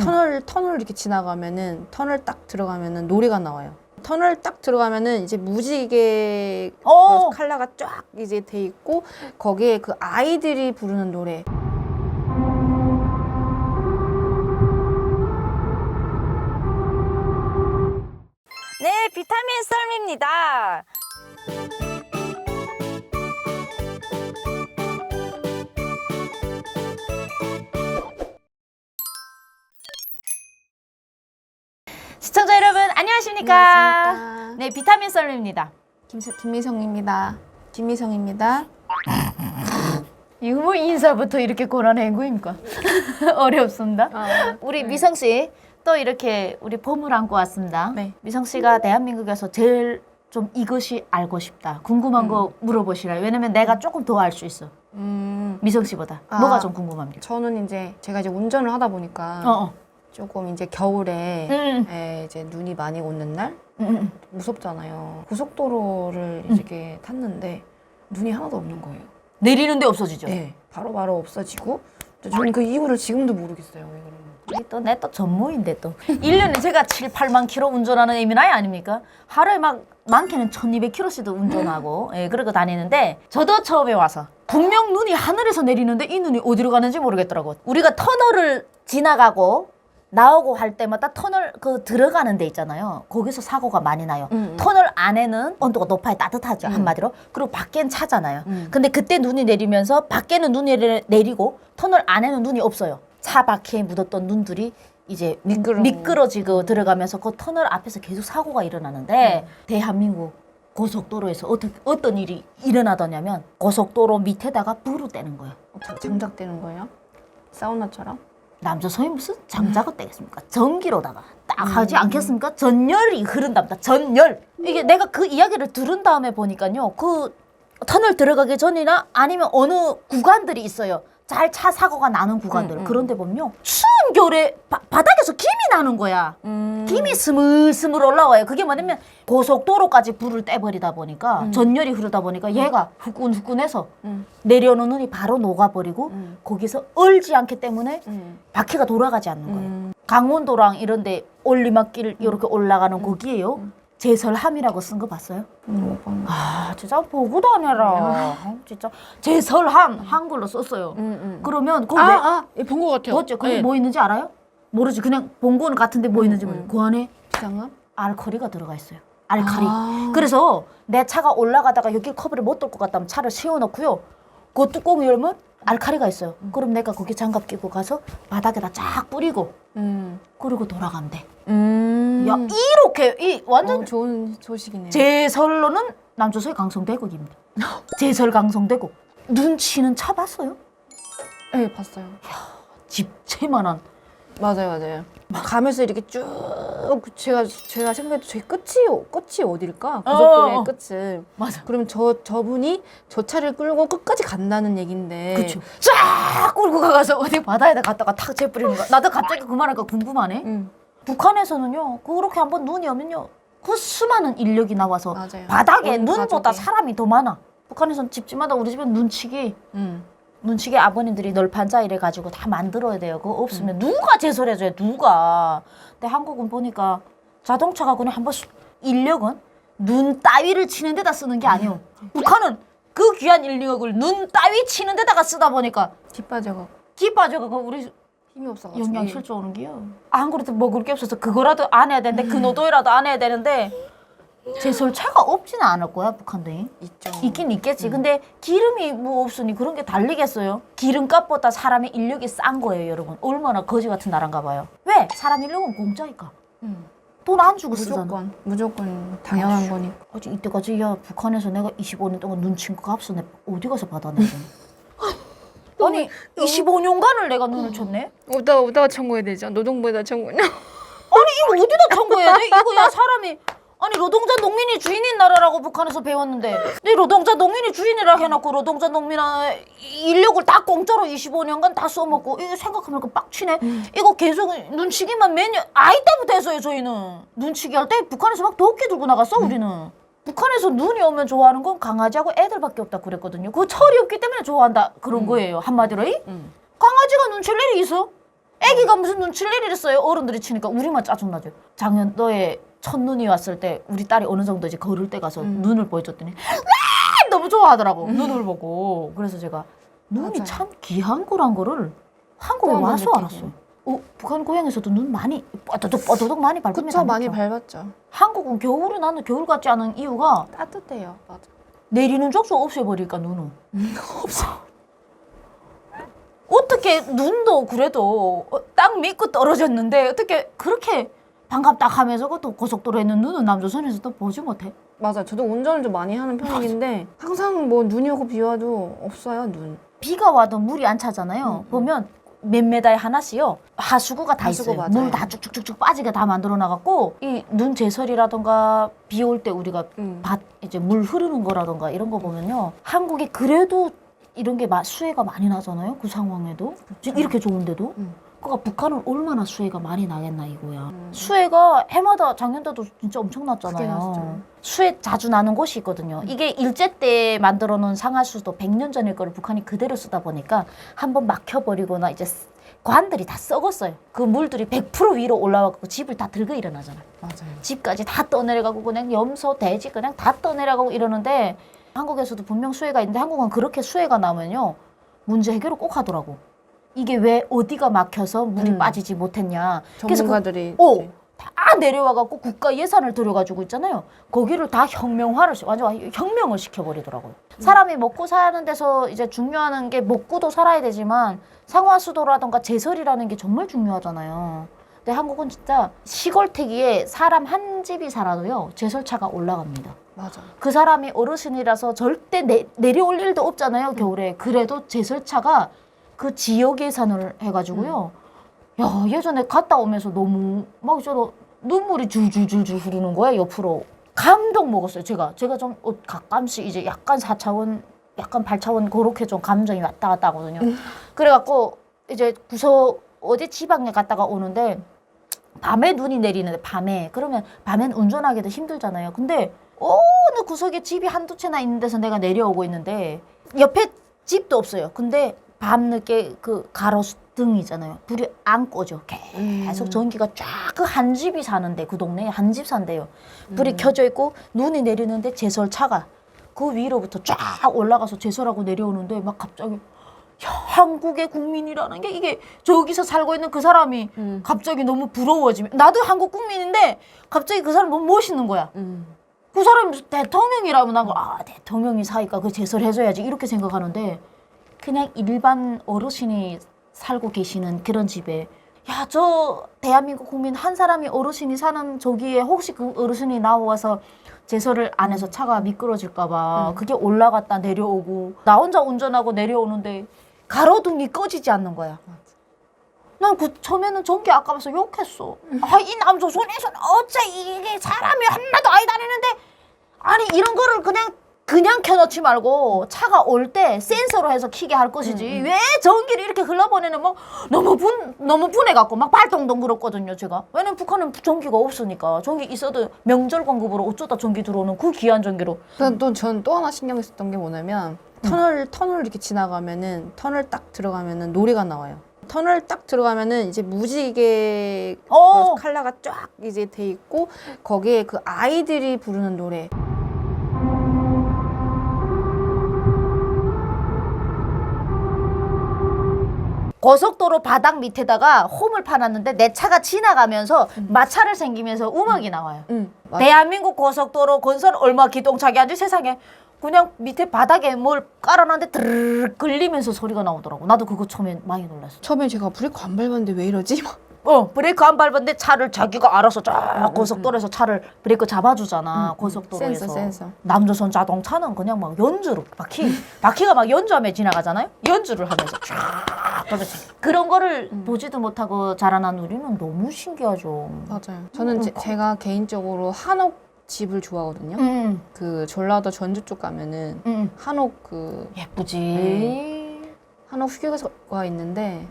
터널 이렇게 지나가면은 터널 딱 들어가면은 노래가 나와요. 터널 딱 들어가면은 이제 무지개 컬러가 쫙 이제 돼 있고 거기에 그 아이들이 부르는 노래. 네, 비타민 썰입니다. 시청자 여러분 안녕하십니까? 안녕하십니까. 네, 비타민 썰입니다. 김미성입니다. 김미성입니다. 이거 뭐 인사부터 이렇게 고난한 거입니까? 어렵습니다. 우리 미성 씨 또 이렇게 우리 봄을 안고 왔습니다. 네. 미성 씨가 대한민국에서 제일 좀 이것이 알고 싶다. 궁금한 거 물어보시라. 왜냐면 내가 조금 더 알 수 있어. 미성 씨보다. 뭐가 좀 궁금합니까? 저는 이제 제가 이제 운전을 하다 보니까 조금 이제 겨울에 이제 눈이 많이 오는 날 무섭잖아요. 고속도로를 이렇게 탔는데 눈이 하나도 없는 거예요. 내리는데 없어지죠? 네, 바로 없어지고 저는 그 이유를 지금도 모르겠어요. 왜 그런지. 내 또 전무인데 또 1년에 제가 7, 8만 킬로 운전하는 애미나이 아닙니까? 하루에 막 많게는 1200km씩도 운전하고 그러고 다니는데 저도 처음에 와서 분명 눈이 하늘에서 내리는데 이 눈이 어디로 가는지 모르겠더라고. 우리가 터널을 지나가고 나오고 할 때마다 터널 그 들어가는 데 있잖아요. 거기서 사고가 많이 나요. 터널 안에는 온도가 높아야 따뜻하죠. 한마디로. 그리고 밖엔 차잖아요. 근데 그때 눈이 내리면서 밖에는 눈이 내리고 터널 안에는 눈이 없어요. 차 바퀴에 묻었던 눈들이 이제 미끄러지고 들어가면서 그 터널 앞에서 계속 사고가 일어나는데 대한민국 고속도로에서 어떤 일이 일어나더냐면 고속도로 밑에다가 불을 떼는 거예요. 장작되는 거예요? 사우나처럼? 남자 소위 무슨 장작을 떼겠습니까? 전기로다가 딱 하지 않겠습니까? 전열이 흐른답니다. 전열. 이게 내가 그 이야기를 들은 다음에 보니까요. 그 터널 들어가기 전이나 아니면 어느 구간들이 있어요. 잘 차 사고가 나는 구간들. 그런데 보면요. 추운 겨울에 바닥에서 김이 나는 거야. 김이 스물스물 올라와요. 그게 뭐냐면 고속도로까지 불을 떼버리다 보니까 전열이 흐르다 보니까 얘가 후끈후끈해서 내려오는 눈이 바로 녹아버리고 거기서 얼지 않기 때문에 바퀴가 돌아가지 않는 거예요. 강원도랑 이런데 올리막길 이렇게 올라가는 거기에요. 제설함이라고 쓴 거 봤어요? 아 진짜 보고 다녀라. 진짜 제설함 한글로 썼어요. 그러면 거기 본 것 같아요. 맞죠? 거기 뭐 있는지 알아요? 모르지. 그냥 본 거는 같은데 뭐 있는지 모르죠. 그 안에 비상함? 알칼리가 들어가 있어요. 알칼리. 그래서 내 차가 올라가다가 여기 커브를 못 돌 것 같다면 차를 세워놓고요. 그 뚜껑 열면 알칼리가 있어요. 그럼 내가 거기 장갑 끼고 가서 바닥에다 쫙 뿌리고 그리고 돌아가면 돼. 야 이렇게 이 완전 좋은 소식이네요. 제설로는 남조선의 강성대국입니다. 제설 강성대국. 눈치는 차 봤어요? 네, 봤어요. 집채만한. 맞아요. 가면서 이렇게 쭉 제가 생각해도 제 끝이 어딜까? 고속도로의 끝을. 맞아. 그러면 저분이 저 차를 끌고 끝까지 간다는 얘긴데. 그렇죠. 쫙 끌고 가서 어디 바다에다 갔다가 탁 재뿌리는 거야. 나도 갑자기 그 말하니까 궁금하네. 북한에서는요. 그렇게 한번 눈이 오면요. 그 수많은 인력이 나와서 맞아요. 바닥에 온 눈보다 가족이. 사람이 더 많아. 북한에서는 집집마다 우리 집엔 눈치기 아버님들이 널판자 이래가지고 다 만들어야 돼요. 그거 없으면 누가 제설해줘요, 누가. 근데 한국은 보니까 자동차가 그냥 한번 인력은 눈 따위를 치는 데다 쓰는 게 아니에요. 북한은 그 귀한 인력을 눈 따위 치는 데다가 쓰다 보니까 기 빠져가고 기 빠져가고 우리 힘이 없어가지고. 영양실조 오는 게요. 한 그릇 먹을 게 없어서 그거라도 안 해야 되는데 그 노도이라도 안 해야 되는데 제설차가 없지는 않을 거야, 북한도. 있죠. 있긴 있겠지. 근데 기름이 뭐 없으니 그런 게 달리겠어요? 기름값보다 사람의 인력이 싼 거예요, 여러분. 얼마나 거지 같은 나라인가 봐요. 왜? 사람 인력은 공짜니까. 돈 안 주고 쓰잖아. 무조건 당연한 거니까. 아직 이때까지 야 북한에서 내가 25년 동안 눈친 거 값을 내 어디 가서 받아내? 아니 25년간을 내가 눈을 쳤네? 오다가 청구해야 되죠. 노동부에다 청구냐? 아니 이거 어디다 청구해야 돼? 이거 야 사람이 아니 노동자 농민이 주인인 나라라고 북한에서 배웠는데 네 노동자 농민이 주인이라 해놓고 노동자 농민의 인력을 다 공짜로 25년간 다 써먹고 이거 생각하면 빡치네. 이거 계속 눈치기만 매년 아이 때부터 했어요. 저희는 눈치기 할 때 북한에서 막 도끼 들고 나갔어. 우리는 북한에서 눈이 오면 좋아하는 건 강아지하고 애들밖에 없다 그랬거든요. 그 철이 없기 때문에 좋아한다 그런 거예요. 한마디로 강아지가 눈칠 일이 있어? 애기가 무슨 눈 칠 일이 있어요. 어른들이 치니까 우리만 짜증나죠. 작년도에 첫눈이 왔을 때 우리 딸이 어느 정도 이제 걸을 때 가서 눈을 보여줬더니 와! 너무 좋아하더라고. 눈을 보고. 그래서 제가 눈이 맞아요. 참 귀한 거란 거를 한국에 또 와서 한번 알았어요. 북한 고향에서도 눈 많이 뻐도독 많이 밟으면 그쵸, 많이 밟았죠. 한국은 겨울은 나는 겨울 같지 않은 이유가 따뜻해요. 맞아. 내리는 족족 없애버리니까 눈은. 어떻게 눈도 그래도 딱 믿고 떨어졌는데 어떻게 그렇게 반갑다 하면서 그것도 고속도로에 있는 눈은 남조선에서도 보지 못해. 맞아요. 저도 운전을 좀 많이 하는 편인데 항상 뭐 눈이 오고 비 와도 없어요, 눈. 비가 와도 물이 안 차잖아요. 보면 몇 메다에 하나씩요. 하수구가 다 하수구 있어요. 맞아요. 물 다 쭉쭉쭉쭉 빠지게 다 만들어 놔갖고 이 눈 제설이라던가 비 올 때 우리가 밭 이제 물 흐르는 거라던가 이런 거 보면요. 한국이 그래도 이런 게 수해가 많이 나잖아요. 그 상황에도 지금 이렇게 좋은데도. 그러니까 북한은 얼마나 수해가 많이 나겠나 이거야. 수해가 해마다 작년도도 진짜 엄청 크게 났죠. 났잖아요. 수해 자주 나는 곳이 있거든요. 이게 일제 때 만들어 놓은 상하수도 100년 전일 거를 북한이 그대로 쓰다 보니까 한번 막혀버리거나 이제 관들이 다 썩었어요. 그 물들이 100% 위로 올라와서 집을 다 들고 일어나잖아요. 맞아요. 집까지 다 떠내려가고 그냥 염소, 돼지 그냥 다 떠내려가고 이러는데 한국에서도 분명 수해가 있는데 한국은 그렇게 수해가 나면요. 문제 해결을 꼭 하더라고. 이게 왜 어디가 막혀서 물이 빠지지 못했냐. 전문가들이 그래서 다 내려와갖고 국가 예산을 들여가지고 있잖아요. 거기를 다 완전 혁명을 시켜버리더라고요. 사람이 먹고 사는 데서 이제 중요한 게 먹고도 살아야 되지만 상하수도라던가 제설이라는 게 정말 중요하잖아요. 근데 한국은 진짜 시골태기에 사람 한 집이 살아도요. 제설차가 올라갑니다. 맞아. 그 사람이 어르신이라서 절대 내려올 일도 없잖아요. 겨울에. 그래도 제설차가 그 지역 예산을 해가지고요. 야, 예전에 갔다 오면서 너무 막 저러 눈물이 줄줄줄줄 흐르는 거야, 옆으로. 감동 먹었어요, 제가 좀 가끔씩 이제 약간 4차원, 약간 8차원 그렇게 좀 감정이 왔다 갔다 하거든요. 그래갖고 이제 어디 지방에 갔다가 오는데 밤에 눈이 내리는데 그러면 밤엔 운전하기도 힘들잖아요. 근데 어느 구석에 집이 한두 채나 있는 데서 내가 내려오고 있는데 옆에 집도 없어요. 근데 밤늦게 그 가로등 있잖아요. 불이 안 꺼져. 계속 전기가 쫙 그 한 집이 사는데 그 동네에 한 집 산대요. 불이 켜져 있고 눈이 내리는데 제설차가 그 위로부터 쫙 올라가서 제설하고 내려오는데 막 갑자기 야, 한국의 국민이라는 게 이게 저기서 살고 있는 그 사람이 갑자기 너무 부러워지면 나도 한국 국민인데 갑자기 그 사람 너무 멋있는 거야. 그 사람이 대통령이라면 난 대통령이 사니까 그 제설해줘야지 이렇게 생각하는데 그냥 일반 어르신이 살고 계시는 그런 집에 야, 저 대한민국 국민 한 사람이 어르신이 사는 저기에 혹시 그 어르신이 나와서 제설을 안 해서 차가 미끄러질까 봐 그게 올라갔다 내려오고 나 혼자 운전하고 내려오는데 가로등이 꺼지지 않는 거야. 난 그 처음에는 전기 아까워서 욕했어. 이 남조선에서는 어째 이게 사람이 하나도 아니 다니는데 아니 이런 거를 그냥 켜놓지 말고 차가 올 때 센서로 해서 켜게 할 것이지 왜 전기를 이렇게 흘러보내는 뭐 너무 분해갖고 막 발동동 그렇거든요 제가. 왜냐면 북한은 전기가 없으니까 전기 있어도 명절 공급으로 어쩌다 전기 들어오는 그 귀한 전기로. 전 또 하나 신경 썼던 게 뭐냐면 터널 이렇게 지나가면은 터널 딱 들어가면은 노래가 나와요. 터널 딱 들어가면은 이제 무지개 컬러가 쫙 이제 돼 있고 거기에 그 아이들이 부르는 노래. 고속도로 바닥 밑에다가 홈을 파놨는데 내 차가 지나가면서 마찰을 생기면서 음악이 나와요. 대한민국 고속도로 건설 얼마 기동차게 아주 세상에 그냥 밑에 바닥에 뭘 깔아놨는데 드르르 걸리면서 소리가 나오더라고. 나도 그거 처음에 많이 놀랐어. 처음에 제가 브레이크 안 밟았는데 왜 이러지? 브레이크 안 밟았는데 차를 자기가 알아서 쫙 고속도로에서 차를 브레이크 잡아주잖아. 고속도로에서. 센서. 남조선 자동차는 그냥 막 연주로 바퀴가 막 연주하며 지나가잖아요. 연주를 하면서 쫙 돌면서 그런 거를 보지도 못하고 자라난 우리는 너무 신기하죠. 맞아요. 저는 제가 개인적으로 한옥 집을 좋아하거든요. 그 전라도 전주 쪽 가면은 한옥 예쁘지. 한옥 휴게소가 있는데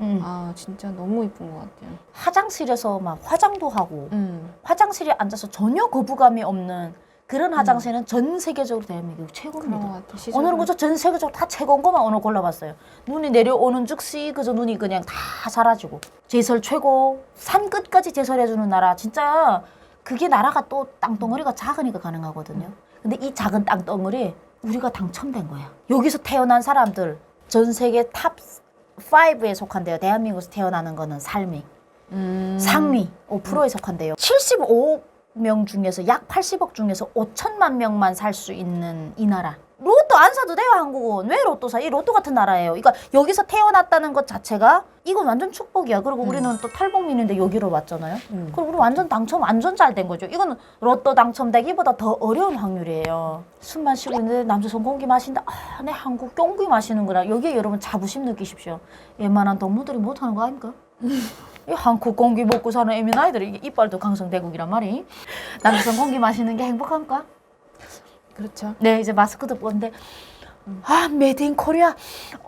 진짜 너무 이쁜 것 같아요. 화장실에서 막 화장도 하고 화장실에 앉아서 전혀 거부감이 없는 그런 화장실은 전 세계적으로 대한민국 그런 최고입니다. 것 같아. 시절은. 오늘은 그저 전 세계적으로 다 최고인 것만 오늘 골라봤어요. 눈이 내려오는 즉시 그저 눈이 그냥 다 사라지고 제설 최고 산 끝까지 제설해주는 나라 진짜 그게 나라가 또 땅덩어리가 작으니까 가능하거든요. 근데 이 작은 땅덩어리 우리가 당첨된 거야. 여기서 태어난 사람들 전 세계 탑 5에 속한대요. 대한민국에서 태어나는 거는 삶이 상위 5%에 속한대요. 75명 중에서 약 80억 중에서 5천만 명만 살 수 있는 이 나라. 로또 안 사도 돼요, 한국은. 왜 로또 사? 이 로또 같은 나라예요. 그러니까 여기서 태어났다는 것 자체가 이건 완전 축복이야. 그리고 우리는 또 탈북민인데 여기로 왔잖아요. 그럼 우리 완전 당첨, 완전 잘 된 거죠. 이거는 로또 당첨되기보다 더 어려운 확률이에요. 숨만 쉬고 있는데 남조선 공기 마신다. 아, 내 한국 공기 마시는구나. 여기에 여러분 자부심 느끼십시오. 웬만한 동무들이 못하는 거 아닙니까? 이 한국 공기 먹고 사는 애미나이들이 이게 이빨도 강성대국이란 말이. 남조선 공기 마시는 게 행복합니까? 그렇죠. 네, 이제 마스크도 뽑는데 아, 메이드 인 코리아.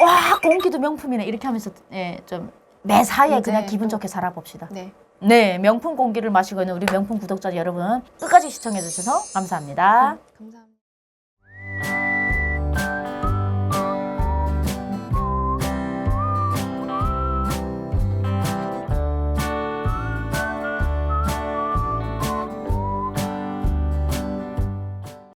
와, 공기도 명품이네. 이렇게 하면서 예, 좀 매사에 그냥 기분 좋게 살아봅시다. 네. 네, 명품 공기를 마시고 있는 우리 명품 구독자 여러분 끝까지 시청해 주셔서 감사합니다. 감사합니다.